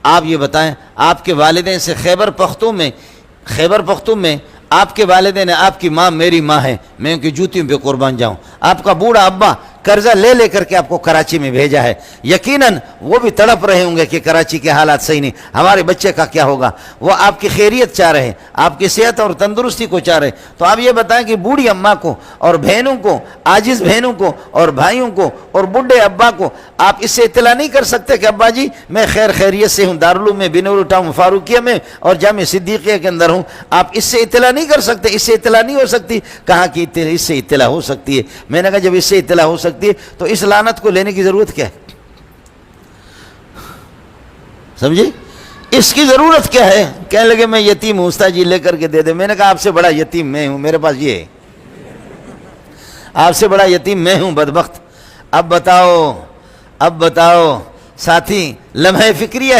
آپ یہ بتائیں آپ کے والدین سے خیبر پختون میں آپ کے والدین آپ کی ماں میری ماں ہے، میں ان کی جوتیوں پہ قربان جاؤں. آپ کا بوڑھا ابا قرضہ لے کر کے آپ کو کراچی میں بھیجا ہے، یقیناً وہ بھی تڑپ رہے ہوں گے کہ کراچی کے حالات صحیح نہیں، ہمارے بچے کا کیا ہوگا. وہ آپ کی خیریت چاہ رہے ہیں، آپ کی صحت اور تندرستی کو چاہ رہے ہیں. تو آپ یہ بتائیں کہ بوڑھی اماں کو اور بہنوں کو، عاجز بہنوں کو اور بھائیوں کو اور بڈھے ابا کو آپ اس سے اطلاع نہیں کر سکتے کہ ابا جی میں خیریت سے ہوں، دارالعلوم میں، بنور ٹاؤن فاروقیہ میں اور جامع صدیقیہ کے اندر ہوں. آپ اس سے اطلاع نہیں کر سکتے؟ اس سے اطلاع نہیں ہو سکتی. کہا کہ اس سے اطلاع ہو سکتی ہے. میں نے کہا جب اس سے اطلاع ہو سکتی ہے تو اس لعنت کو لینے کی ضرورت کیا ہے؟ سمجھے؟ اس کی ضرورت کیا ہے؟ کہنے لگے میں یتیم ہوں استاد جی لے کر کے دے دے. میں نے کہا آپ سے بڑا یتیم میں ہوں، میرے پاس یہ ہے. آپ سے بڑا یتیم میں ہوں بدبخت. اب بتاؤ ساتھی، لمحہ فکریہ ہے